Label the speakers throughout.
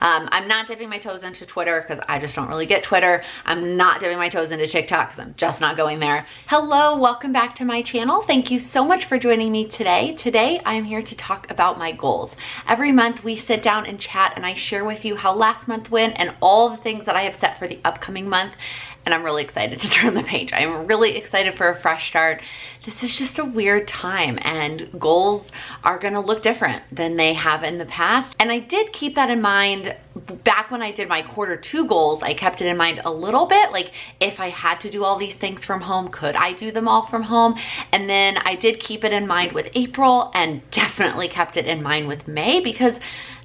Speaker 1: I'm not dipping my toes into Twitter because I just don't really get Twitter. I'm not dipping my toes into TikTok because I'm just not going there. Hello, welcome back to my channel. Thank you so much for joining me today. Today, I'm here to talk about my goals. Every month we sit down and chat and I share with you how last month went and all the things that I have set for the upcoming month. And I'm really excited to turn the page. I'm really excited for a fresh start. This is just a weird time and goals are gonna look different than they have in the past. And I did keep that in mind back when I did my Q2 goals. I kept it in mind a little bit, like if I had to do all these things from home, could I do them all from home? And then I did keep it in mind with April and definitely kept it in mind with May because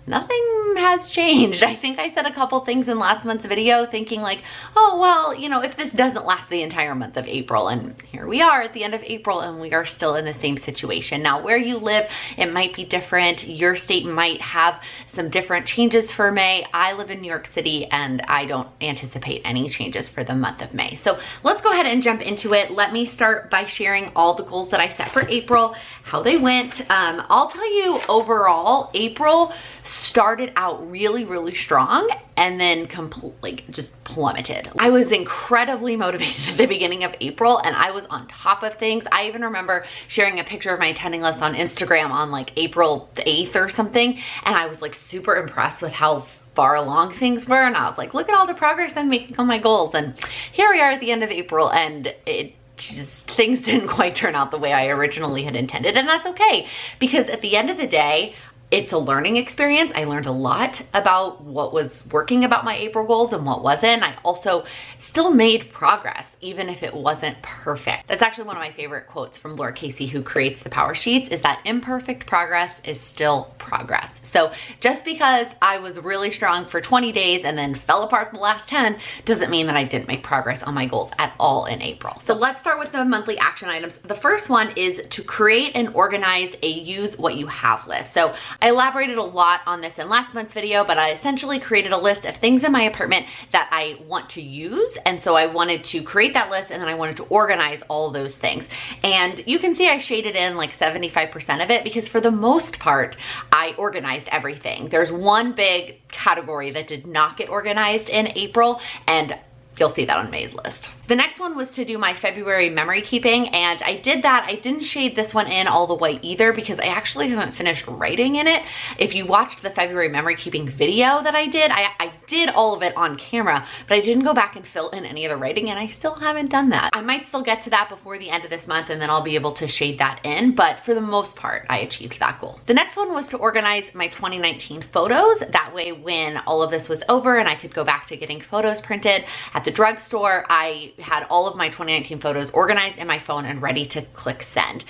Speaker 1: nothing has changed. I think I said a couple things in last month's video thinking like, oh, well, you know, if this doesn't last the entire month of April, and here we are at the end of April and we are still in the same situation. Now, where you live, it might be different. Your state might have some different changes for May. I live in New York City and I don't anticipate any changes for the month of May. So let's go ahead and jump into it. Let me start by sharing all the goals that I set for April, how they went. I'll tell you overall, April started out really strong and then just plummeted. I was incredibly motivated at the beginning of April and I was on top of things. I even remember sharing a picture of my attending list on Instagram on like April 8th or something, and I was like super impressed with how far along things were, and I was like, look at all the progress I'm making on my goals. And here we are at the end of April and things didn't quite turn out the way I originally had intended, and that's okay because at the end of the day, it's a learning experience. I learned a lot about what was working about my April goals and what wasn't. I also still made progress, even if it wasn't perfect. That's actually one of my favorite quotes from Laura Casey, who creates the Power Sheets, is that imperfect progress is still progress. So just because I was really strong for 20 days and then fell apart in the last 10 doesn't mean that I didn't make progress on my goals at all in April. So let's start with the monthly action items. The first one is to create and organize a use what you have list. So I elaborated a lot on this in last month's video, but I essentially created a list of things in my apartment that I want to use. And so I wanted to create that list and then I wanted to organize all those things. And you can see I shaded in like 75% of it because for the most part, I organized everything. There's one big category that did not get organized in April, and you'll see that on May's list. The next one was to do my February memory keeping, and I did that. I didn't shade this one in all the way either because I actually haven't finished writing in it. If you watched the February memory keeping video that I did all of it on camera, but I didn't go back and fill in any of the writing, and I still haven't done that. I might still get to that before the end of this month, and then I'll be able to shade that in, but for the most part, I achieved that goal. The next one was to organize my 2019 photos. That way, when all of this was over and I could go back to getting photos printed at the drugstore, I had all of my 2019 photos organized in my phone and ready to click send.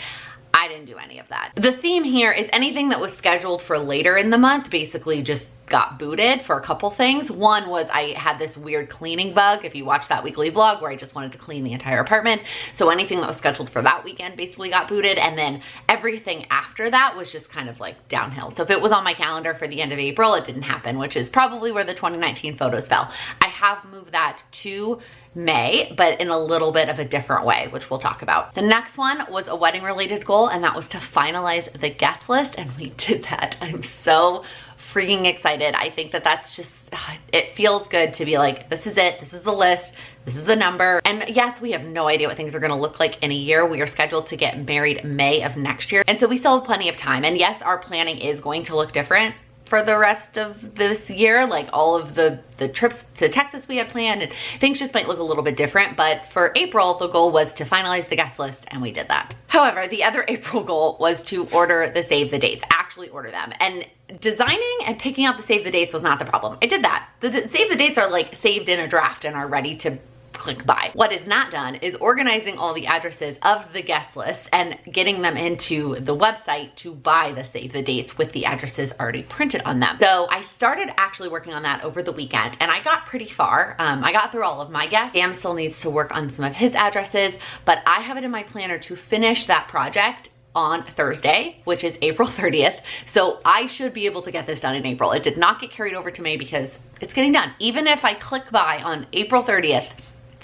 Speaker 1: I didn't do any of that. The theme here is anything that was scheduled for later in the month basically just got booted for a couple things. One was I had this weird cleaning bug, if you watch that weekly vlog, where I just wanted to clean the entire apartment. So anything that was scheduled for that weekend basically got booted. And then everything after that was just kind of like downhill. So if it was on my calendar for the end of April, it didn't happen, which is probably where the 2019 photos fell. I have moved that to May, but in a little bit of a different way, which we'll talk about. The next one was a wedding related goal, and that was to finalize the guest list, and we did that. I'm so freaking excited. I think that that's just, it feels good to be like, this is it, this is the list, this is the number. And yes, we have no idea what things are gonna look like in a year. We are scheduled to get married May of next year, and so we still have plenty of time. And yes, our planning is going to look different for the rest of this year, like all of the trips to Texas we had planned, and things just might look a little bit different. But for April, the goal was to finalize the guest list, and we did that. However, the other April goal was to order the save the dates, actually order them. And designing and picking out the save the dates was not the problem. I did that. The save the dates are like saved in a draft and are ready to click buy. What is not done is organizing all the addresses of the guest list and getting them into the website to buy the save the dates with the addresses already printed on them. So I started actually working on that over the weekend, and I got pretty far. I got through all of my guests. Sam still needs to work on some of his addresses, but I have it in my planner to finish that project on Thursday, which is April 30th. So I should be able to get this done in April. It did not get carried over to May because it's getting done. Even if I click buy on April 30th,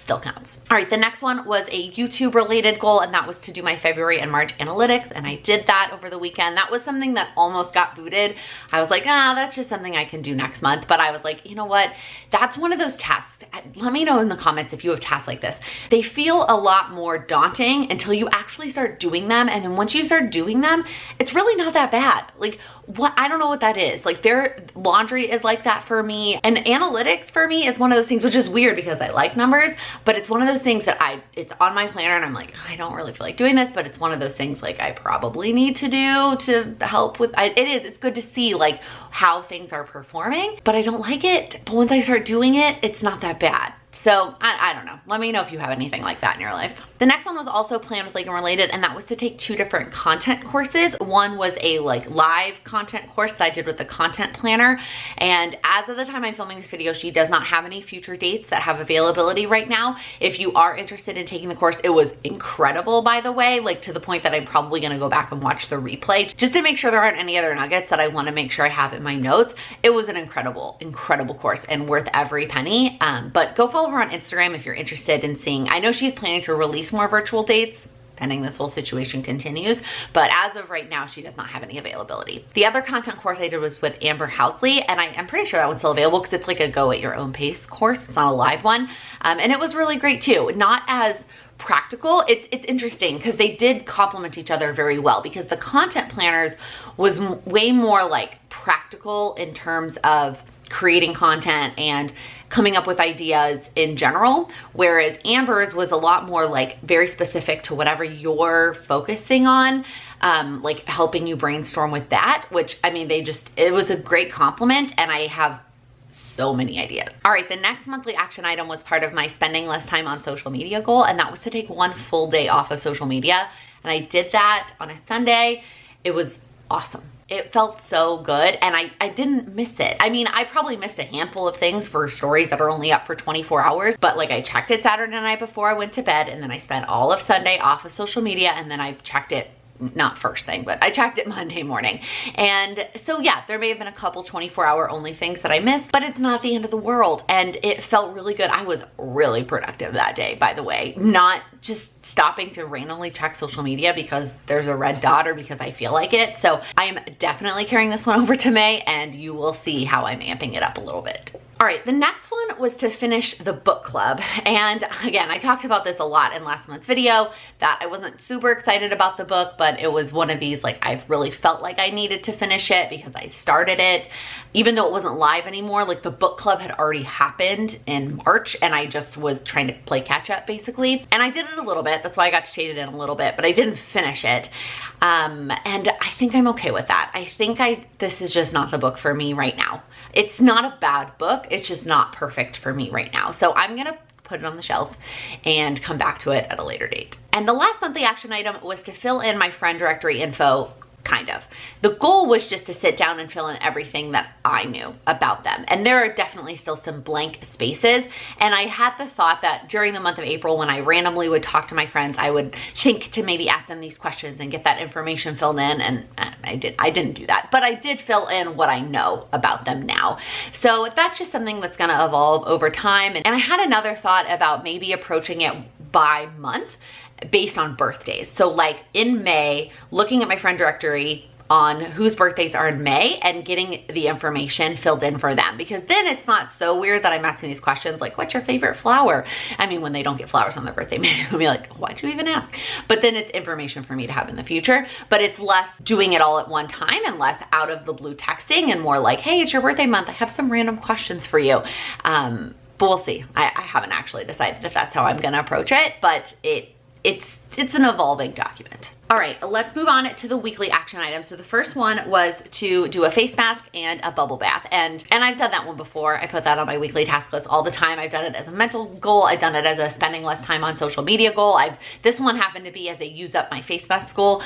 Speaker 1: still counts. All right, the next one was a YouTube related goal, and that was to do my February and March analytics, and I did that over the weekend. That was something that almost got booted. I was like, that's just something I can do next month, but I was like, you know what? That's one of those tasks. Let me know in the comments if you have tasks like this. They feel a lot more daunting until you actually start doing them, and then once you start doing them, it's really not that bad. Like, what, I don't know what that is. Like, their laundry is like that for me, and analytics for me is one of those things, which is weird because I like numbers, but it's one of those things that it's on my planner and I'm like, I don't really feel like doing this, but it's one of those things like I probably need to do to help with, it's good to see like how things are performing, but I don't like it. But once I start doing it, it's not that bad. So I don't know. Let me know if you have anything like that in your life. The next one was also PlanwithLaken related, and that was to take 2 different content courses. One was a like live content course that I did with the content planner. And as of the time I'm filming this video, she does not have any future dates that have availability right now. If you are interested in taking the course, it was incredible, by the way, like to the point that I'm probably going to go back and watch the replay just to make sure there aren't any other nuggets that I want to make sure I have in my notes. It was an incredible, incredible course and worth every penny. But go follow her on Instagram if you're interested in seeing. I know she's planning to release more virtual dates pending this whole situation continues, but as of right now, she does not have any availability. The other content course I did was with Amber Housley, and I'm pretty sure that one's still available because it's like a go at your own pace course. It's not a live one, and it was really great too. Not as practical. It's interesting because they did complement each other very well, because the content planners was way more like practical in terms of creating content and coming up with ideas in general, whereas Amber's was a lot more like very specific to whatever you're focusing on, like helping you brainstorm with that, which I mean, it was a great compliment, and I have so many ideas. All right, the next monthly action item was part of my spending less time on social media goal, and that was to take 1 full day off of social media. And I did that on a Sunday. It was awesome. It felt so good, and I didn't miss it. I mean, I probably missed a handful of things for stories that are only up for 24 hours, but like I checked it Saturday night before I went to bed, and then I spent all of Sunday off of social media, and then I checked it, not first thing, but I checked it Monday morning. And so yeah, there may have been a couple 24-hour only things that I missed, but it's not the end of the world, and it felt really good. I was really productive that day, by the way, not just stopping to randomly check social media because there's a red dot or because I feel like it. So I am definitely carrying this one over to May, and you will see how I'm amping it up a little bit. All right, the next one was to finish the book club. And again, I talked about this a lot in last month's video, that I wasn't super excited about the book, but it was one of these, like, I've really felt like I needed to finish it because I started it. Even though it wasn't live anymore, like the book club had already happened in March, and I just was trying to play catch up basically. And I did it a little bit, that's why I got to shade it in a little bit, but I didn't finish it. And I think I'm okay with that. I think this is just not the book for me right now. It's not a bad book, it's just not perfect for me right now. So I'm gonna put it on the shelf and come back to it at a later date. And the last monthly action item was to fill in my friend directory info. Kind of. The goal was just to sit down and fill in everything that I knew about them. And there are definitely still some blank spaces. And I had the thought that during the month of April, when I randomly would talk to my friends, I would think to maybe ask them these questions and get that information filled in. And I didn't do that, but I did fill in what I know about them now. So that's just something that's going to evolve over time. And I had another thought about maybe approaching it by month, based on birthdays. So like in May, looking at my friend directory on whose birthdays are in May and getting the information filled in for them, because then it's not so weird that I'm asking these questions like, what's your favorite flower? I mean, when they don't get flowers on their birthday, maybe I'll be like, why'd you even ask? But then it's information for me to have in the future, but it's less doing it all at one time and less out of the blue texting and more like, hey, it's your birthday month, I have some random questions for you. But we'll see. I haven't actually decided if that's how I'm gonna approach it, but it's an evolving document. All right, let's move on to the weekly action items. So the first one was to do a face mask and a bubble bath. And I've done that one before. I put that on my weekly task list all the time. I've done it as a mental goal. I've done it as a spending less time on social media goal. This one happened to be as a use up my face mask goal.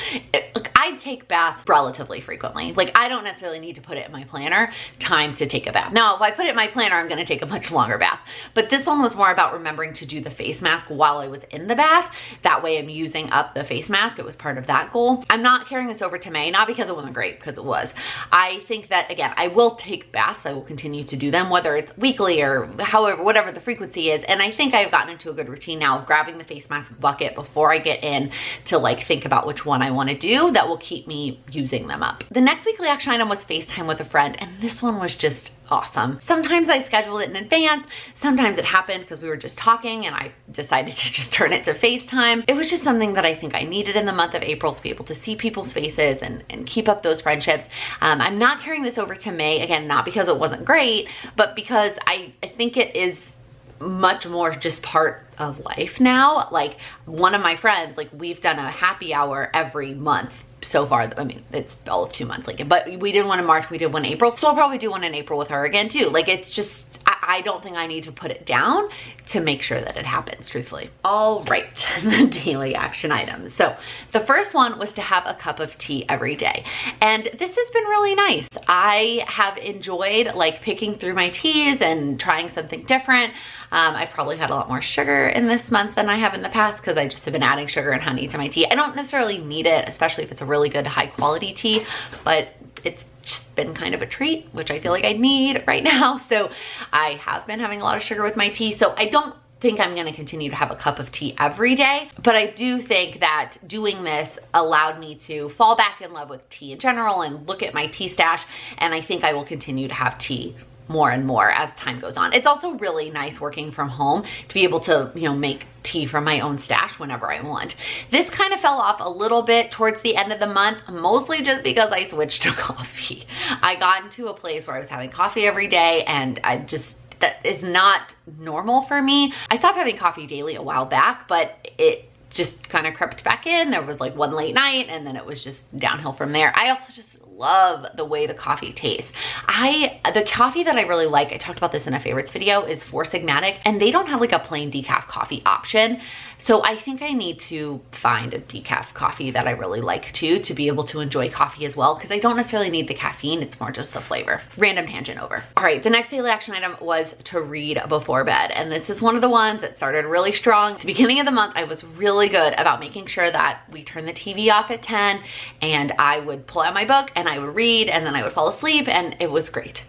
Speaker 1: I take baths relatively frequently. Like, I don't necessarily need to put it in my planner, time to take a bath. Now, if I put it in my planner, I'm gonna take a much longer bath. But this one was more about remembering to do the face mask while I was in the bath. That way I'm using up the face mask. It was part of that goal. I'm not carrying this over to May, not because it wasn't great, because it was. I think that, again, I will take baths. I will continue to do them, whether it's weekly or however, whatever the frequency is. And I think I've gotten into a good routine now of grabbing the face mask bucket before I get in to like think about which one I want to do that will keep me using them up. The next weekly action item was FaceTime with a friend, and this one was just awesome. Sometimes I scheduled it in advance. Sometimes it happened because we were just talking and I decided to just turn it to FaceTime. It was just something that I think I needed in the month of April to be able to see people's faces and keep up those friendships. I'm not carrying this over to May, again, not because it wasn't great, but because I think it is much more just part of life now. Like one of my friends, like we've done a happy hour every month so far. I mean, it's all of 2 months, like, but we did one in March, we did one in April, so I'll probably do one in April with her again too. Like, it's just, I don't think I need to put it down to make sure that it happens, truthfully. All right, the daily action items. So the first one was to have a cup of tea every day. And this has been really nice. I have enjoyed like picking through my teas and trying something different. I've probably had a lot more sugar in this month than I have in the past because I just have been adding sugar and honey to my tea. I don't necessarily need it, especially if it's a really good high quality tea, but it's just been kind of a treat, which I feel like I need right now. So I have been having a lot of sugar with my tea. So I don't think I'm going to continue to have a cup of tea every day, but I do think that doing this allowed me to fall back in love with tea in general and look at my tea stash. And I think I will continue to have tea more and more as time goes on. It's also really nice working from home to be able to, you know, make tea from my own stash whenever I want. This kind of fell off a little bit towards the end of the month, mostly just because I switched to coffee. I got into a place where I was having coffee every day, and that is not normal for me. I stopped having coffee daily a while back, but it just kind of crept back in. There was like one late night and then it was just downhill from there. I also just love the way the coffee tastes. The coffee that I really like, I talked about this in a favorites video, is Four Sigmatic, and they don't have like a plain decaf coffee option. So I think I need to find a decaf coffee that I really like too, to be able to enjoy coffee as well, because I don't necessarily need the caffeine, it's more just the flavor. Random tangent over. All right, the next daily action item was to read before bed. And this is one of the ones that started really strong. At the beginning of the month, I was really good about making sure that we turned the TV off at 10 and I would pull out my book and I would read and then I would fall asleep, and it was great.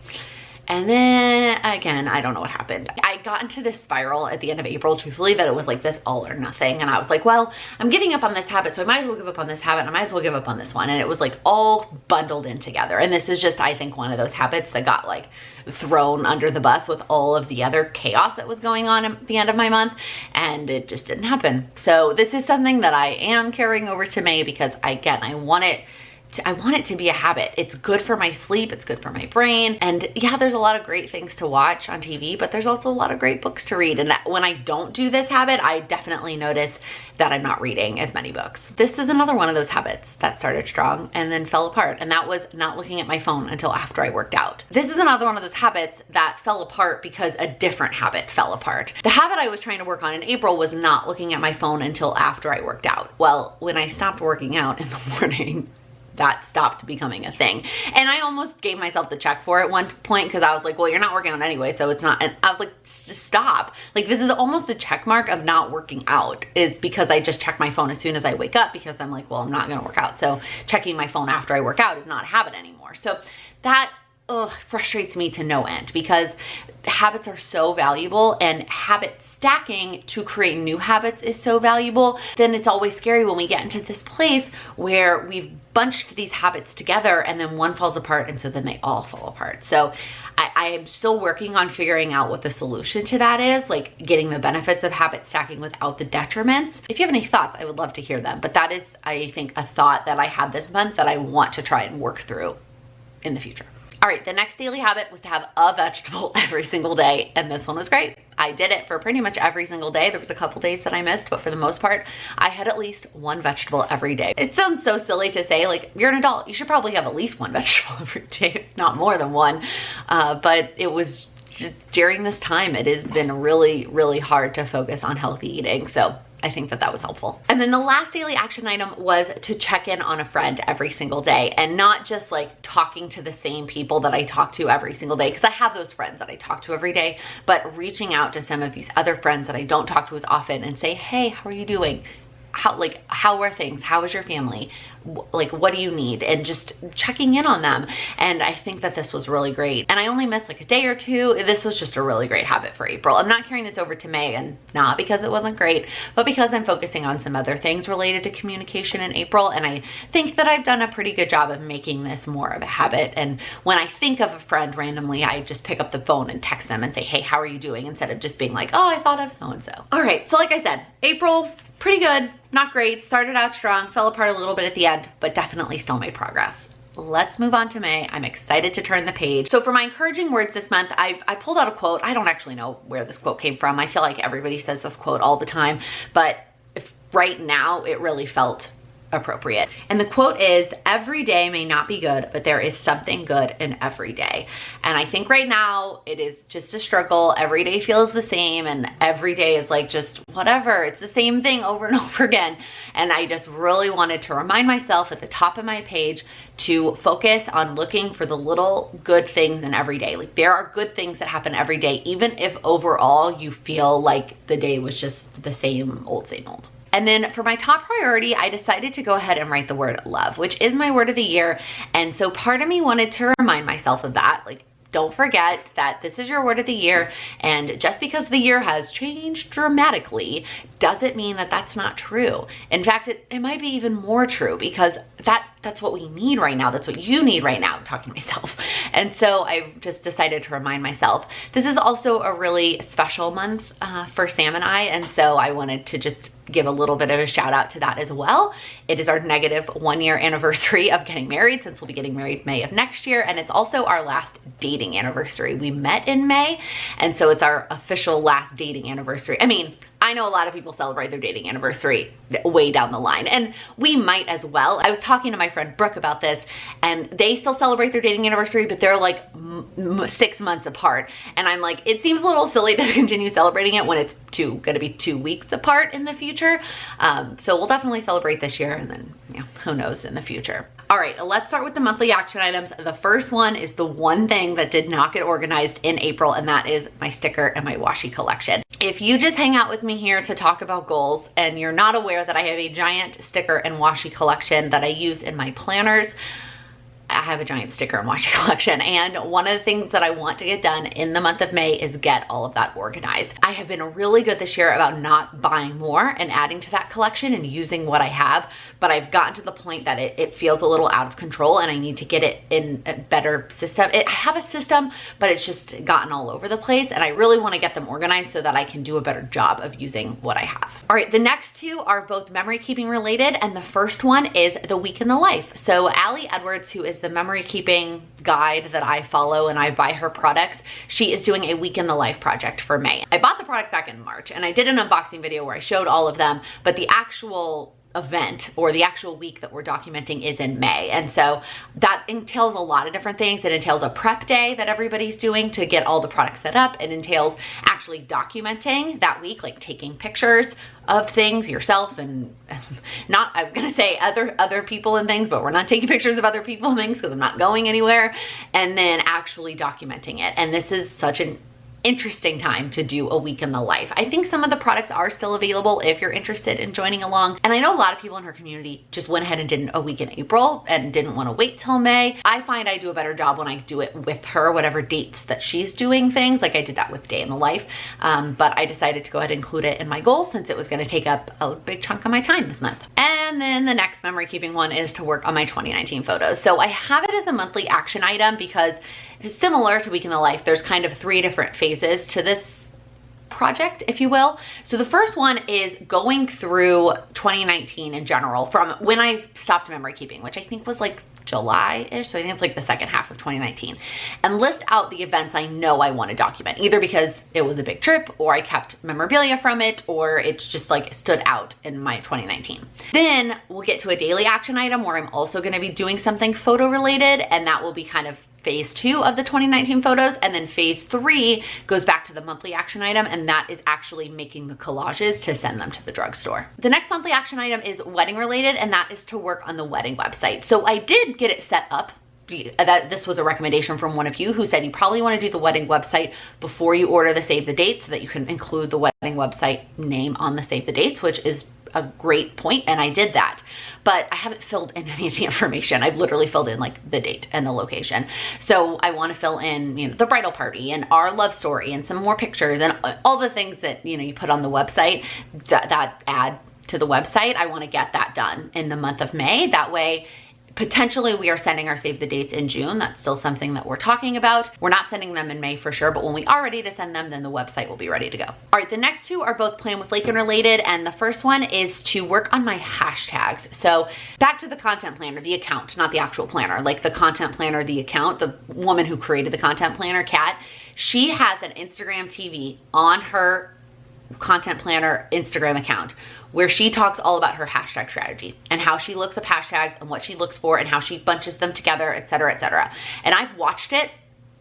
Speaker 1: And then again, I don't know what happened. I got into this spiral at the end of April, truthfully, that it was like this all or nothing. And I was like, well, I'm giving up on this habit, so I might as well give up on this habit, and I might as well give up on this one. And it was like all bundled in together. And this is just, I think, one of those habits that got like thrown under the bus with all of the other chaos that was going on at the end of my month, and it just didn't happen. So this is something that I am carrying over to May, because again, I want it to be a habit. It's good for my sleep, it's good for my brain. And yeah, there's a lot of great things to watch on TV, but there's also a lot of great books to read. And that when I don't do this habit, I definitely notice that I'm not reading as many books. This is another one of those habits that started strong and then fell apart, and that was not looking at my phone until after I worked out. This is another one of those habits that fell apart because a different habit fell apart. The habit I was trying to work on in April was not looking at my phone until after I worked out. Well, when I stopped working out in the morning, that stopped becoming a thing. And I almost gave myself the check for it at one point, because I was like, well, you're not working out anyway, so it's not. And I was like, stop. Like, this is almost a check mark of not working out, is because I just check my phone as soon as I wake up, because I'm like, well, I'm not gonna work out. So checking my phone after I work out is not a habit anymore. So that frustrates me to no end, because habits are so valuable, and habit stacking to create new habits is so valuable. Then it's always scary when we get into this place where we've bunched these habits together and then one falls apart, and so then they all fall apart. So I am still working on figuring out what the solution to that is, like getting the benefits of habit stacking without the detriments. If you have any thoughts, I would love to hear them. But that is, I think, a thought that I had this month that I want to try and work through in the future. All right, the next daily habit was to have a vegetable every single day, and this one was great. I did it for pretty much every single day. There was a couple days that I missed, but for the most part, I had at least one vegetable every day. It sounds so silly to say, like, you're an adult, you should probably have at least one vegetable every day, if not more than one. But it was just during this time, it has been really, really hard to focus on healthy eating. So I think that that was helpful. And then the last daily action item was to check in on a friend every single day, and not just like talking to the same people that I talk to every single day, because I have those friends that I talk to every day, but reaching out to some of these other friends that I don't talk to as often and say, hey, how are you doing? how are things? How is your family? Like, what do you need? And just checking in on them. And I think that this was really great. And I only missed like a day or two. This was just a really great habit for April. I'm not carrying this over to May, and not because it wasn't great, but because I'm focusing on some other things related to communication in April. And I think that I've done a pretty good job of making this more of a habit. And when I think of a friend randomly, I just pick up the phone and text them and say, hey, how are you doing? Instead of just being like, oh, I thought of so-and-so. All right, so like I said, April, pretty good, not great. Started out strong, fell apart a little bit at the end, but definitely still made progress. Let's move on to May. I'm excited to turn the page. So for my encouraging words this month, I pulled out a quote. I don't actually know where this quote came from. I feel like everybody says this quote all the time, but right now it really felt appropriate. And the quote is, every day may not be good, but there is something good in every day. And I think right now it is just a struggle. Every day feels the same, and every day is like just whatever. It's the same thing over and over again. And I just really wanted to remind myself at the top of my page to focus on looking for the little good things in every day. Like, there are good things that happen every day, even if overall you feel like the day was just the same old, same old. And then for my top priority, I decided to go ahead and write the word love, which is my word of the year. And so part of me wanted to remind myself of that. Like, don't forget that this is your word of the year. And just because the year has changed dramatically doesn't mean that that's not true. In fact, it might be even more true, because that's what we need right now. That's what you need right now. I'm talking to myself. And so I just decided to remind myself. This is also a really special month for Sam and I. And so I wanted to just give a little bit of a shout out to that as well. It is our negative 1 year anniversary of getting married, since we'll be getting married May of next year. And it's also our last dating anniversary. We met in May, and so it's our official last dating anniversary. I mean, I know a lot of people celebrate their dating anniversary way down the line, and we might as well. I was talking to my friend Brooke about this, and they still celebrate their dating anniversary, but they're like 6 months apart. And I'm like, it seems a little silly to continue celebrating it when it's gonna be 2 weeks apart in the future. So we'll definitely celebrate this year, and then, you know, who knows in the future. All right, let's start with the monthly action items. The first one is the one thing that did not get organized in April, and that is my sticker and my washi collection. If you just hang out with me here to talk about goals and you're not aware that I have a giant sticker and washi collection that I use in my planners, I have a giant sticker and washi collection, and one of the things that I want to get done in the month of May is get all of that organized. I have been really good this year about not buying more and adding to that collection and using what I have, but I've gotten to the point that it feels a little out of control, and I need to get it in a better system. I have a system, but it's just gotten all over the place, and I really want to get them organized so that I can do a better job of using what I have. All right, the next two are both memory keeping related, and the first one is the week in the life. So Allie Edwards, who is the memory keeping guide that I follow and I buy her products, she is doing a week in the life project for May. I bought the products back in March, and I did an unboxing video where I showed all of them, but the actual event or the actual week that we're documenting is in May. And so that entails a lot of different things. It entails a prep day that everybody's doing to get all the products set up. It entails actually documenting that week, like taking pictures of things yourself, and not, I was gonna say other people and things, but we're not taking pictures of other people and things because I'm not going anywhere, and then actually documenting it. And this is such an interesting time to do a week in the life. I think some of the products are still available if you're interested in joining along. And I know a lot of people in her community just went ahead and did a week in April and didn't want to wait till May. I find I do a better job when I do it with her, whatever dates that she's doing things. Like I did that with Day in the Life. But I decided to go ahead and include it in my goal since it was going to take up a big chunk of my time this month. And then the next memory keeping one is to work on my 2019 photos. So I have it as a monthly action item because it's similar to Week in the Life. There's kind of 3 different phases to this project, if you will. So the first one is going through 2019 in general from when I stopped memory keeping, which I think was like July-ish. So I think it's like the second half of 2019, and list out the events I know I want to document, either because it was a big trip or I kept memorabilia from it, or it's just like stood out in my 2019. Then we'll get to a daily action item where I'm also going to be doing something photo related, and that will be kind of phase 2 of the 2019 photos. And then phase 3 goes back to the monthly action item, and that is actually making the collages to send them to the drugstore. The next monthly action item is wedding related, and that is to work on the wedding website. So I did get it set up. This was a recommendation from one of you who said you probably want to do the wedding website before you order the save the dates so that you can include the wedding website name on the save the dates, which is a great point, and I did that. But I haven't filled in any of the information. I've literally filled in like the date and the location. So I want to fill in, you know, the bridal party and our love story and some more pictures and all the things that, you know, you put on the website, that add to the website. I want to get that done in the month of May. That way, potentially we are sending our save the dates in June. That's still something that we're talking about. We're not sending them in May for sure, but when we are ready to send them, then the website will be ready to go. All right, the next two are both Plan with Laken related, and the first one is to work on my hashtags. So back to the content planner, the account, not the actual planner, like the content planner, the account, the woman who created the content planner, Kat, she has an Instagram TV on her content planner Instagram account where she talks all about her hashtag strategy and how she looks up hashtags and what she looks for and how she bunches them together, et cetera, et cetera. And I've watched it,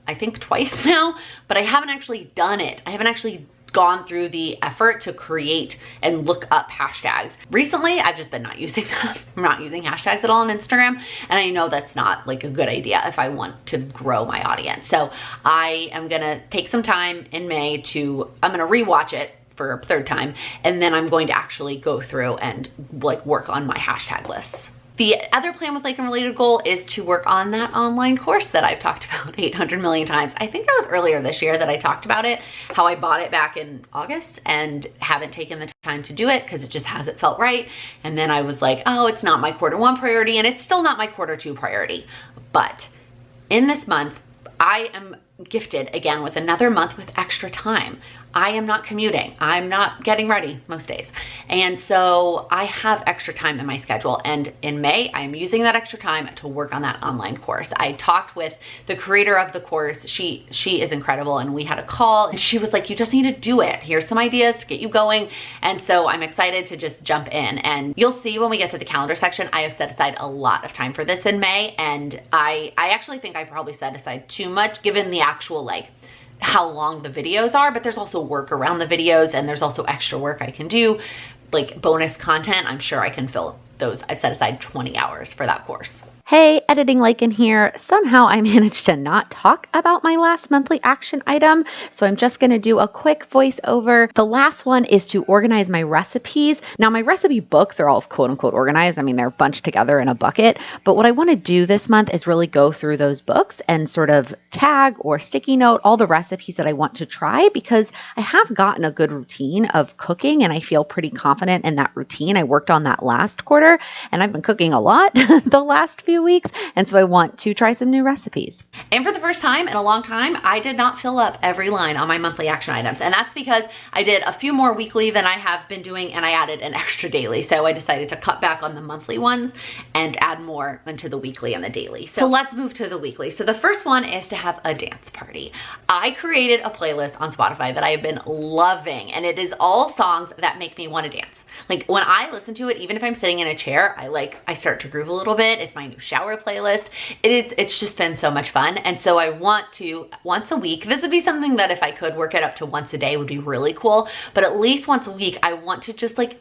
Speaker 1: I think twice now, but I haven't actually done it. I haven't actually gone through the effort to create and look up hashtags. Recently, I've just been not using them. I'm not using hashtags at all on Instagram. And I know that's not like a good idea if I want to grow my audience. So I am gonna take some time in May I'm gonna rewatch it for a third time, and then I'm going to actually go through and like work on my hashtag lists. The other Plan with Laken related goal is to work on that online course that I've talked about 800 million times. I think that was earlier this year that I talked about it, how I bought it back in August and haven't taken the time to do it because it just hasn't felt right. And then I was like, oh, it's not my quarter 1 priority, and it's still not my quarter 2 priority. But in this month, I am gifted again with another month with extra time. I am not commuting. I'm not getting ready most days. And so I have extra time in my schedule. And in May, I'm using that extra time to work on that online course. I talked with the creator of the course. She is incredible. And we had a call and she was like, you just need to do it. Here's some ideas to get you going. And so I'm excited to just jump in. And you'll see when we get to the calendar section, I have set aside a lot of time for this in May. And I actually think I probably set aside too much given the actual like how long the videos are, but there's also work around the videos and there's also extra work I can do, like bonus content. I'm sure I can fill those. I've set aside 20 hours for that course. Hey, Editing Laken here. Somehow I managed to not talk about my last monthly action item, so I'm just going to do a quick voiceover. The last one is to organize my recipes. Now, my recipe books are all quote unquote organized. I mean, they're bunched together in a bucket, but what I want to do this month is really go through those books and sort of tag or sticky note all the recipes that I want to try, because I have gotten a good routine of cooking and I feel pretty confident in that routine. I worked on that last quarter and I've been cooking a lot the last few weeks, and so I want to try some new recipes. And for the first time in a long time, I did not fill up every line on my monthly action items, and that's because I did a few more weekly than I have been doing, and I added an extra daily. So I decided to cut back on the monthly ones and add more into the weekly and the daily. So let's move to the weekly. So the first one is to have a dance party. I created a playlist on Spotify that I have been loving, and it is all songs that make me want to dance. Like when I listen to it, even if I'm sitting in a chair, I start to groove a little bit. It's my new shower playlist. It's just been so much fun. And so I want to, once a week, this would be something that if I could work it up to once a day would be really cool. But at least once a week, I want to just like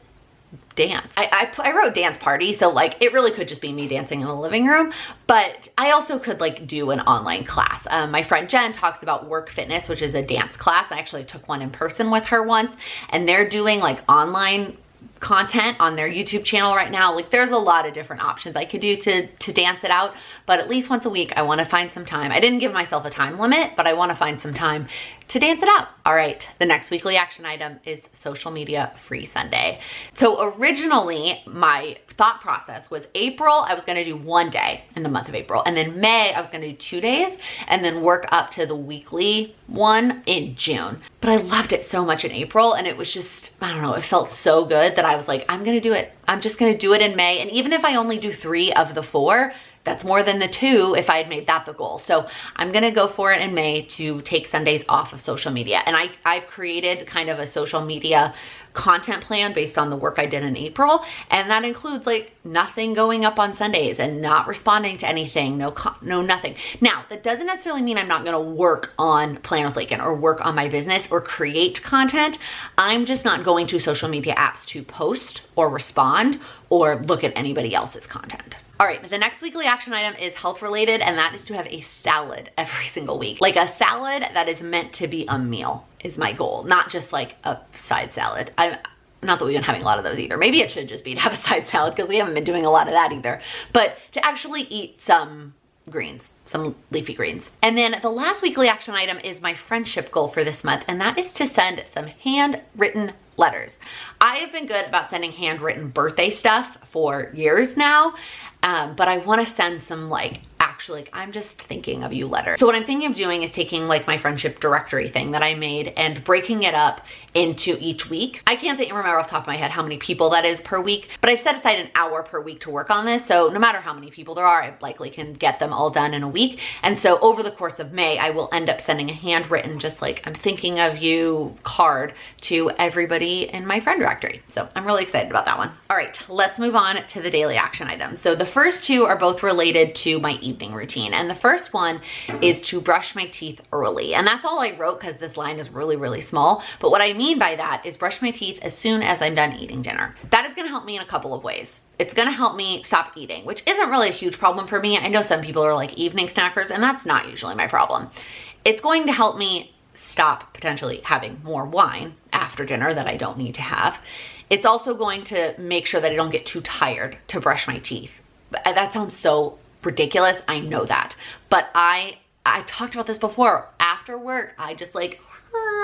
Speaker 1: dance. I wrote dance party, so like it really could just be me dancing in the living room, but I also could like do an online class. My friend Jen talks about Work Fitness, which is a dance class. I actually took one in person with her once, and they're doing like online content on their YouTube channel right now. Like there's a lot of different options I could do to dance it out, but at least once a week I want to find some time. I didn't give myself a time limit, but I want to find some time to dance it out. All right, the next weekly action item is social media free Sunday. So originally my thought process was April, I was going to do one day in the month of April, and then May I was going to do 2 days and then work up to the weekly one in June. But I loved it so much in April, and it was just, I don't know, it felt so good that I was like, I'm going to do it. I'm just going to do it in May. And even if I only do 3 of the 4, that's more than the 2 if I had made that the goal. So I'm gonna go for it in May to take Sundays off of social media. And I've created kind of a social media content plan based on the work I did in April. And that includes like nothing going up on Sundays and not responding to anything, no nothing. Now, that doesn't necessarily mean I'm not gonna work on Plan with Laken or work on my business or create content. I'm just not going to social media apps to post or respond or look at anybody else's content. All right, the next weekly action item is health related, and that is to have a salad every single week. Like a salad that is meant to be a meal is my goal, not just like a side salad. not that we've been having a lot of those either. Maybe it should just be to have a side salad because we haven't been doing a lot of that either. But to actually eat some greens, some leafy greens. And then the last weekly action item is my friendship goal for this month, and that is to send some handwritten letters. I have been good about sending handwritten birthday stuff for years now, but I want to send some actually, I'm just thinking of you letter. So what I'm thinking of doing is taking my friendship directory thing that I made and breaking it up into each week. I can't remember off the top of my head how many people that is per week, but I've set aside an hour per week to work on this. So no matter how many people there are, I likely can get them all done in a week. And so over the course of May, I will end up sending a handwritten, just I'm thinking of you card to everybody in my friend directory. So I'm really excited about that one. All right, let's move on to the daily action items. So the first two are both related to my evening routine. And the first one is to brush my teeth early. And that's all I wrote because this line is really, really small. But what I mean by that is brush my teeth as soon as I'm done eating dinner. That is going to help me in a couple of ways. It's going to help me stop eating, which isn't really a huge problem for me. I know some people are evening snackers, and that's not usually my problem. It's going to help me stop potentially having more wine after dinner that I don't need to have. It's also going to make sure that I don't get too tired to brush my teeth. That sounds so ridiculous. I know that. But I've talked about this before. After work, I just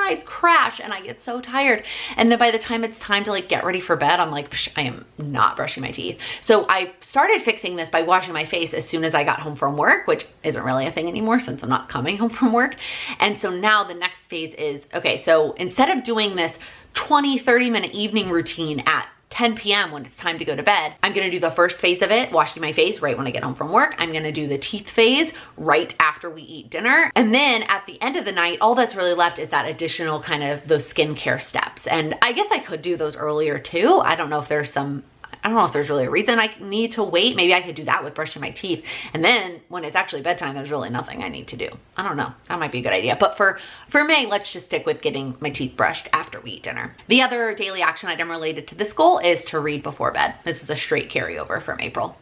Speaker 1: I'd crash and I get so tired. And then by the time it's time to get ready for bed, I'm I am not brushing my teeth. So I started fixing this by washing my face as soon as I got home from work, which isn't really a thing anymore since I'm not coming home from work. And so now the next phase is, okay, so instead of doing this 20-30 minute evening routine at 10 p.m. when it's time to go to bed, I'm gonna do the first phase of it, washing my face right when I get home from work. I'm gonna do the teeth phase right after we eat dinner. And then at the end of the night, all that's really left is that additional those skincare steps. And I guess I could do those earlier too. I don't know if there's really a reason I need to wait. Maybe I could do that with brushing my teeth. And then when it's actually bedtime, there's really nothing I need to do. I don't know. That might be a good idea. But for May, let's just stick with getting my teeth brushed after we eat dinner. The other daily action item related to this goal is to read before bed. This is a straight carryover from April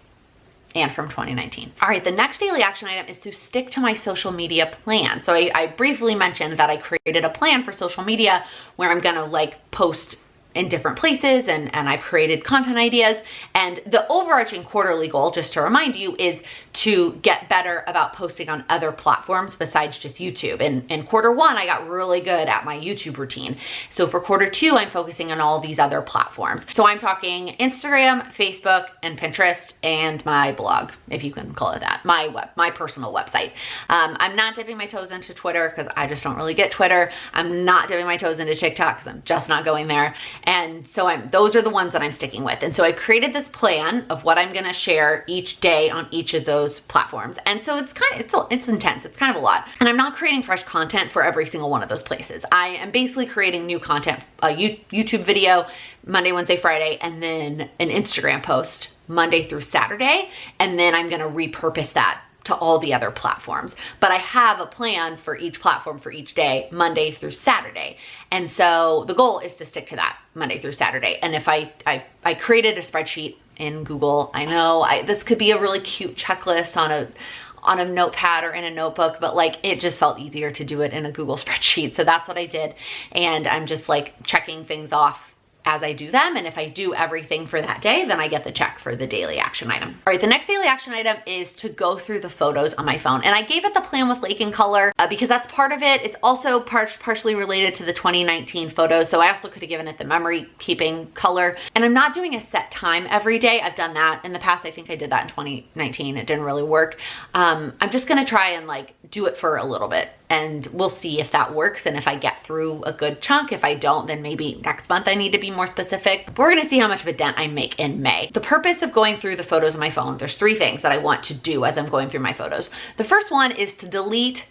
Speaker 1: and from 2019. All right, the next daily action item is to stick to my social media plan. So I briefly mentioned that I created a plan for social media where I'm gonna post in different places and I've created content ideas. And the overarching quarterly goal, just to remind you, is to get better about posting on other platforms besides just YouTube. In quarter one, I got really good at my YouTube routine. So for quarter two, I'm focusing on all these other platforms. So I'm talking Instagram, Facebook, and Pinterest, and my blog, if you can call it that, my personal website. I'm not dipping my toes into Twitter because I just don't really get Twitter. I'm not dipping my toes into TikTok because I'm just not going there. And so those are the ones that I'm sticking with. And so I created this plan of what I'm gonna share each day on each of those platforms. And so it's intense. It's kind of a lot. And I'm not creating fresh content for every single one of those places. I am basically creating new content, a YouTube video Monday, Wednesday, Friday, and then an Instagram post Monday through Saturday. And then I'm gonna repurpose that to all the other platforms. But I have a plan for each platform for each day, Monday through Saturday. And so the goal is to stick to that Monday through Saturday. And if I created a spreadsheet in Google, I know this could be a really cute checklist on a notepad or in a notebook, but it just felt easier to do it in a Google spreadsheet. So that's what I did. And I'm just checking things off as I do them. And if I do everything for that day, then I get the check for the daily action item. All right, the next daily action item is to go through the photos on my phone. And I gave it the PlanwithLaken color because that's part of it. It's also partially related to the 2019 photos. So I also could have given it the memory keeping color. And I'm not doing a set time every day. I've done that in the past. I think I did that in 2019. It didn't really work. I'm just gonna try and do it for a little bit. And we'll see if that works and if I get through a good chunk. If I don't, then maybe next month I need to be more specific. But we're gonna see how much of a dent I make in May. The purpose of going through the photos on my phone, there's 3 things that I want to do as I'm going through my photos. The first one is to delete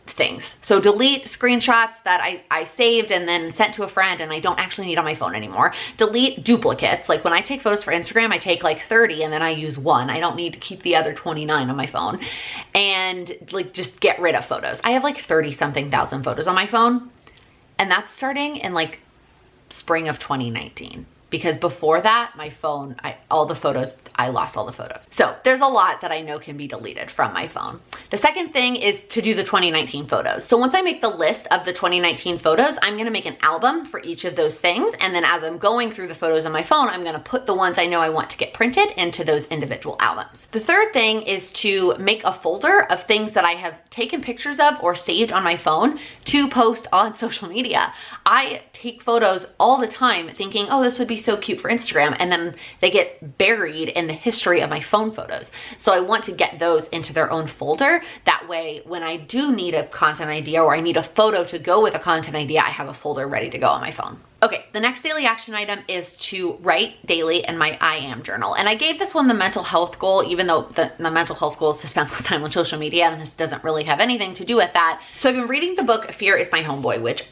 Speaker 1: things. So delete screenshots that I saved and then sent to a friend and I don't actually need on my phone anymore. Delete duplicates. When I take photos for Instagram, I take 30 and then I use 1. I don't need to keep the other 29 on my phone. And just get rid of photos. I have 30 something thousand photos on my phone, and that's starting in spring of 2019. because before that, my phone, I lost all the photos. So there's a lot that I know can be deleted from my phone. The second thing is to do the 2019 photos. So once I make the list of the 2019 photos, I'm gonna make an album for each of those things. And then as I'm going through the photos on my phone, I'm gonna put the ones I know I want to get printed into those individual albums. The third thing is to make a folder of things that I have taken pictures of or saved on my phone to post on social media. I take photos all the time thinking, oh, this would be so cute for Instagram. And then they get buried in the history of my phone photos. So I want to get those into their own folder. That way, when I do need a content idea or I need a photo to go with a content idea, I have a folder ready to go on my phone. Okay, the next daily action item is to write daily in my I Am journal. And I gave this one the mental health goal, even though the mental health goal is to spend less time on social media, and this doesn't really have anything to do with that. So I've been reading the book Fear is My Homeboy, which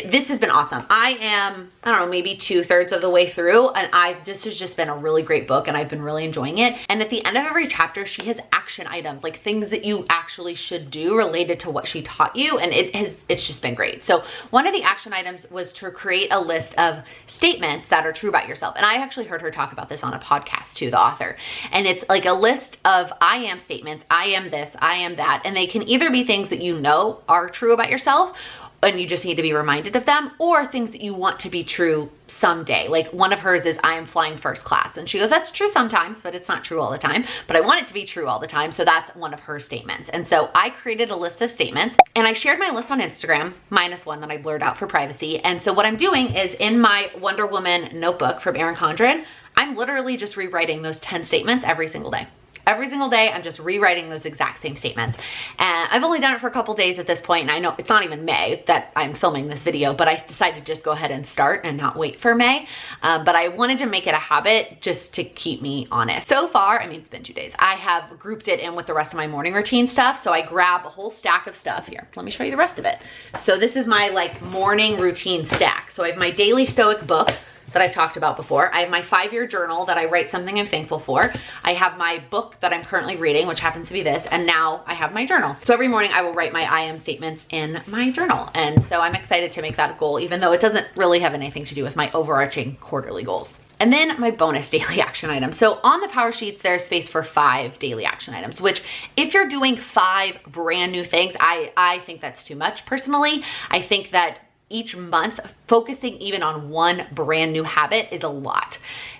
Speaker 1: this has been awesome. I am, I don't know, maybe 2/3 of the way through, and this has just been a really great book, and I've been really enjoying it. And at the end of every chapter, she has action items, like things that you actually should do related to what she taught you, and it's just been great. So one of the action items was to create a list of statements that are true about yourself. And I actually heard her talk about this on a podcast too, the author. And it's like a list of I am statements, I am this, I am that, and they can either be things that you know are true about yourself, and you just need to be reminded of them, or things that you want to be true someday. Like one of hers is, I am flying first class. And she goes, that's true sometimes, but it's not true all the time. But I want it to be true all the time. So that's one of her statements. And so I created a list of statements, and I shared my list on Instagram, minus one that I blurred out for privacy. And so what I'm doing is in my Wonder Woman notebook from Erin Condren, I'm literally just rewriting those 10 statements every single day. Every single day, I'm just rewriting those exact same statements. And I've only done it for a couple days at this point, and I know it's not even May that I'm filming this video, but I decided to just go ahead and start and not wait for May. But I wanted to make it a habit just to keep me honest. So far, I mean, it's been 2 days. I have grouped it in with the rest of my morning routine stuff. So I grab a whole stack of stuff here. Let me show you the rest of it. So this is my like morning routine stack. So I have my daily Stoic book that I've talked about before. I have my 5-year journal that I write something I'm thankful for. I have my book that I'm currently reading, which happens to be this, and now I have my journal. So every morning I will write my I am statements in my journal. And so I'm excited to make that a goal, even though it doesn't really have anything to do with my overarching quarterly goals. And then my bonus daily action items. So on the power sheets, there's space for 5 daily action items, which if you're doing 5 brand new things, I think that's too much personally. I think that each month, focusing even on one brand new habit is a lot.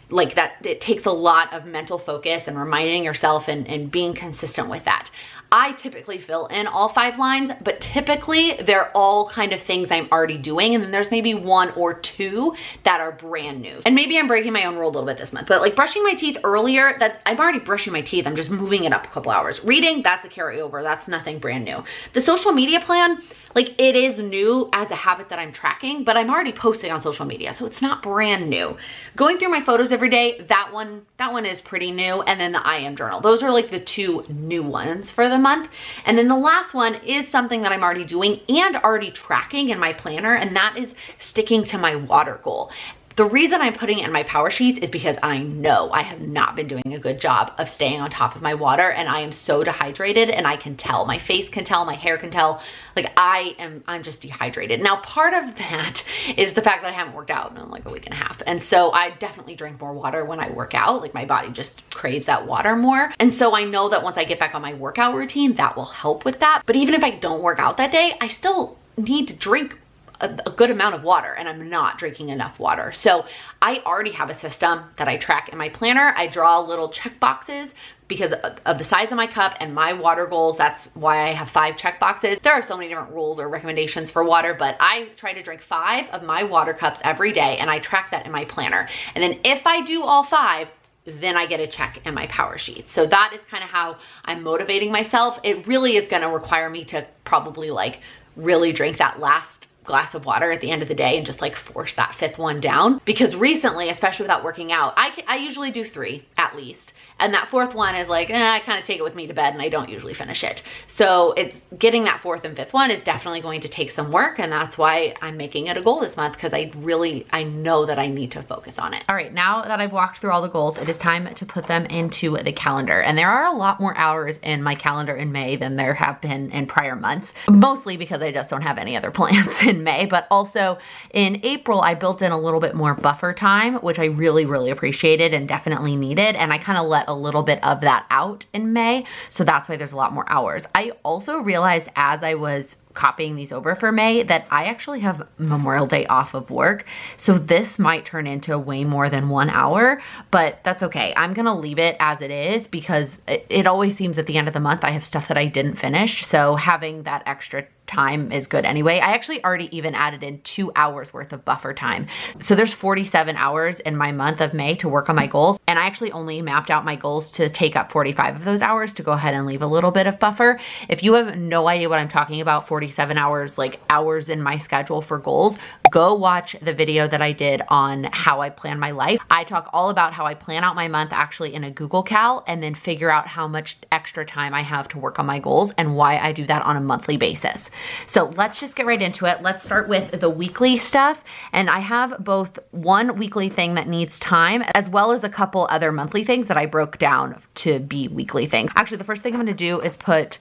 Speaker 1: Like that, it takes a lot of mental focus and reminding yourself and being consistent with that. I typically fill in all 5 lines, but typically they're all kind of things I'm already doing. And then there's maybe 1 or 2 that are brand new. And maybe I'm breaking my own rule a little bit this month, but like brushing my teeth earlier, I'm already brushing my teeth. I'm just moving it up a couple hours. Reading, that's a carryover. That's nothing brand new. The social media plan, like it is new as a habit that I'm tracking, but I'm already posting on social media, so it's not brand new. Going through my photos every day, that one is pretty new. And then the I am journal. Those are like the 2 new ones for the month. And then the last one is something that I'm already doing and already tracking in my planner, and that is sticking to my water goal. The reason I'm putting it in my power sheets is because I know I have not been doing a good job of staying on top of my water, and I am so dehydrated, and I can tell, my face can tell, my hair can tell, like I'm just dehydrated. Now, part of that is the fact that I haven't worked out in like a week and a half. And so I definitely drink more water when I work out. Like my body just craves that water more. And so I know that once I get back on my workout routine, that will help with that. But even if I don't work out that day, I still need to drink a good amount of water, and I'm not drinking enough water. So I already have a system that I track in my planner. I draw little check boxes because of the size of my cup and my water goals. That's why I have 5 check boxes. There are so many different rules or recommendations for water, but I try to drink 5 of my water cups every day, and I track that in my planner. And then if I do all 5, then I get a check in my power sheet. So that is kind of how I'm motivating myself. It really is going to require me to probably like really drink that last glass of water at the end of the day and just like force that 5th one down, because recently, especially without working out, I usually do 3 at at least. And that fourth one is like, I kind of take it with me to bed and I don't usually finish it. So it's getting that fourth and fifth one is definitely going to take some work. And that's why I'm making it a goal this month, because I know that I need to focus on it. All right, now that I've walked through all the goals, it is time to put them into the calendar. And there are a lot more hours in my calendar in May than there have been in prior months, mostly because I just don't have any other plans in May. But also in April, I built in a little bit more buffer time, which I really, really appreciated and definitely needed. And I kind of let a little bit of that out in May. So that's why there's a lot more hours. I also realized as I was copying these over for May that I actually have Memorial Day off of work. So this might turn into way more than 1 hour, but that's okay. I'm going to leave it as it is because it always seems at the end of the month I have stuff that I didn't finish. So having that extra time is good anyway. I actually already even added in 2 hours worth of buffer time. So there's 47 hours in my month of May to work on my goals. And I actually only mapped out my goals to take up 45 of those hours to go ahead and leave a little bit of buffer. If you have no idea what I'm talking about, 47 hours, like hours in my schedule for goals, go watch the video that I did on how I plan my life. I talk all about how I plan out my month actually in a Google Cal and then figure out how much extra time I have to work on my goals and why I do that on a monthly basis. So let's just get right into it. Let's start with the weekly stuff. And I have both one weekly thing that needs time as well as a couple other monthly things that I broke down to be weekly things. Actually, the first thing I'm going to do is put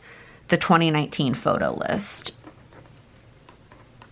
Speaker 1: the 2019 photo list.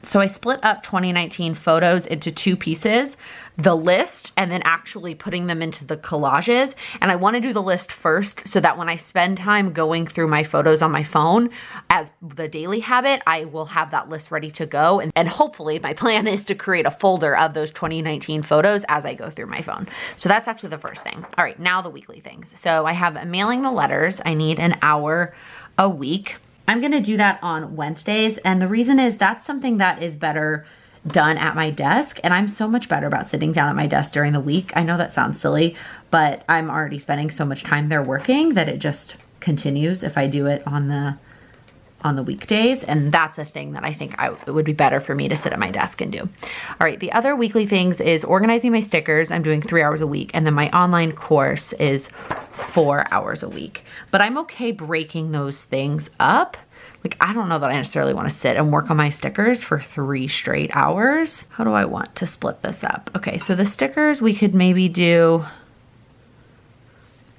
Speaker 1: So I split up 2019 photos into 2 pieces, the list and then actually putting them into the collages. And I want to do the list first so that when I spend time going through my photos on my phone as the daily habit, I will have that list ready to go. And hopefully my plan is to create a folder of those 2019 photos as I go through my phone. So that's actually the first thing. All right, now the weekly things. So I have mailing the letters. I need an hour a week. I'm going to do that on Wednesdays. And the reason is that's something that is better done at my desk. And I'm so much better about sitting down at my desk during the week. I know that sounds silly, but I'm already spending so much time there working that it just continues if I do it on the weekdays. And that's a thing that I think it would be better for me to sit at my desk and do. All right. The other weekly things is organizing my stickers. I'm doing 3 hours a week. And then my online course is 4 hours a week, but I'm okay breaking those things up. Like, I don't know that I necessarily want to sit and work on my stickers for 3 straight hours. How do I want to split this up? Okay. So the stickers we could maybe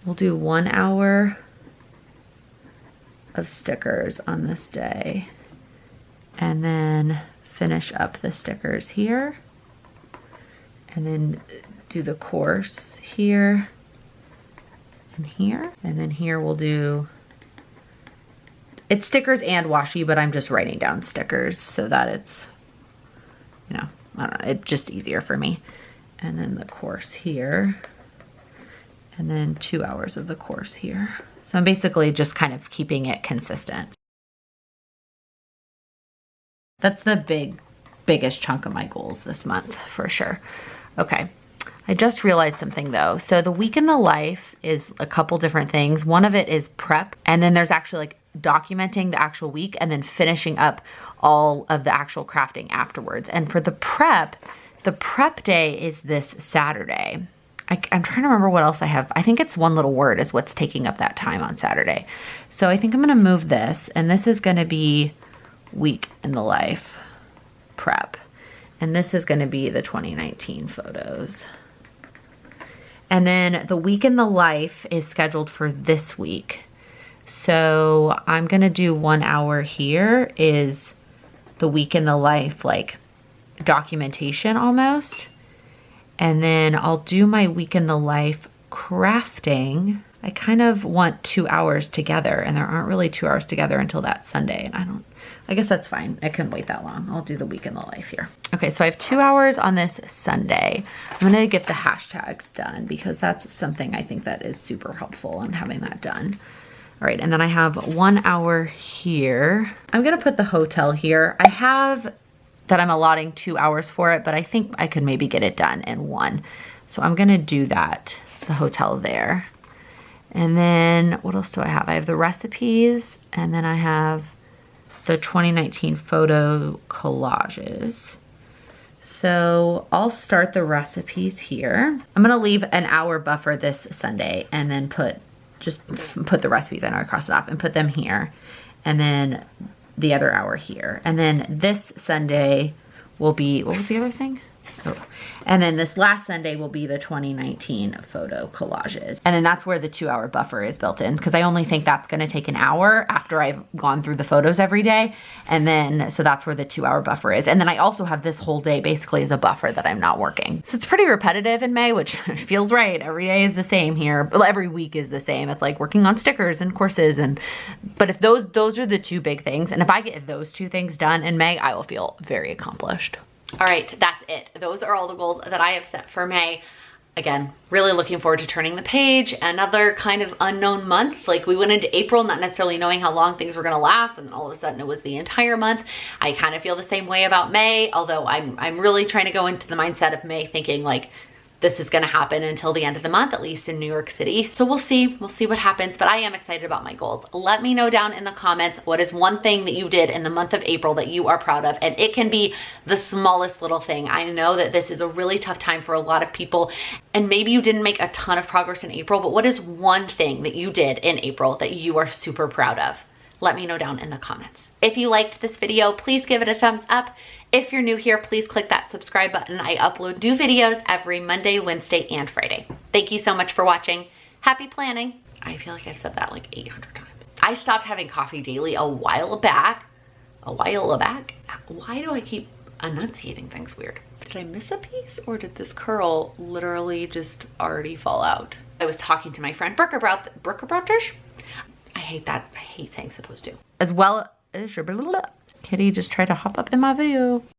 Speaker 1: we'll do 1 hour of stickers on this day and then finish up the stickers here and then do the course here and here. And then here we'll do, it's stickers and washi, but I'm just writing down stickers so that it's, I don't know, it's just easier for me. And then the course here and then 2 hours of the course here. So I'm basically just kind of keeping it consistent. That's the biggest chunk of my goals this month for sure. Okay. I just realized something though. So the week in the life is a couple different things. One of it is prep. And then there's actually like documenting the actual week and then finishing up all of the actual crafting afterwards. And for the prep day is this Saturday. I'm trying to remember what else I have. I think it's one little word is what's taking up that time on Saturday. So I think I'm going to move this, and this is going to be week in the life prep. And this is going to be the 2019 photos. And then the week in the life is scheduled for this week. So I'm going to do 1 hour here is the week in the life, like documentation almost. And then I'll do my week in the life crafting. I kind of want 2 hours together, and there aren't really 2 hours together until that Sunday. And I guess that's fine. I couldn't wait that long. I'll do the week in the life here. Okay, so I have 2 hours on this Sunday. I'm gonna get the hashtags done because that's something I think that is super helpful in having that done. All right, and then I have 1 hour here. I'm gonna put the hotel here. I have that I'm allotting 2 hours for it, but I think I could maybe get it done in 1. So I'm gonna do that, the hotel there. And then what else do I have? I have the recipes, and then I have the 2019 photo collages. So I'll start the recipes here. I'm gonna leave an hour buffer this Sunday and then put the recipes, I know I crossed it off, and put them here. And then the other hour here. And then this Sunday will be, what was the other thing? Oh. And then this last Sunday will be the 2019 photo collages. And then that's where the 2-hour buffer is built in, because I only think that's gonna take an hour after I've gone through the photos every day. And then, so that's where the 2-hour buffer is. And then I also have this whole day basically as a buffer that I'm not working. So it's pretty repetitive in May, which feels right. Every day is the same here. Well, every week is the same. It's like working on stickers and courses. But if those are the two big things, and if I get those two things done in May, I will feel very accomplished. All right, that's it. Those are all the goals that I have set for May. Again, really looking forward to turning the page. Another kind of unknown month. Like, we went into April not necessarily knowing how long things were gonna last, and then all of a sudden it was the entire month. I kind of feel the same way about May, although I'm really trying to go into the mindset of May thinking like, this is gonna happen until the end of the month, at least in New York City. So we'll see what happens, but I am excited about my goals. Let me know down in the comments, what is one thing that you did in the month of April that you are proud of? And it can be the smallest little thing. I know that this is a really tough time for a lot of people, and maybe you didn't make a ton of progress in April, but what is one thing that you did in April that you are super proud of? Let me know down in the comments. If you liked this video, please give it a thumbs up. If you're new here, please click that subscribe button. I upload new videos every Monday, Wednesday, and Friday. Thank you so much for watching. Happy planning. I feel like I've said that like 800 times. I stopped having coffee daily a while back. Why do I keep enunciating things weird? Did I miss a piece, or did this curl literally just already fall out? I was talking to my friend Brooker-Broutish. I hate that. I hate saying supposed to. As well as your Kitty just tried to hop up in my video.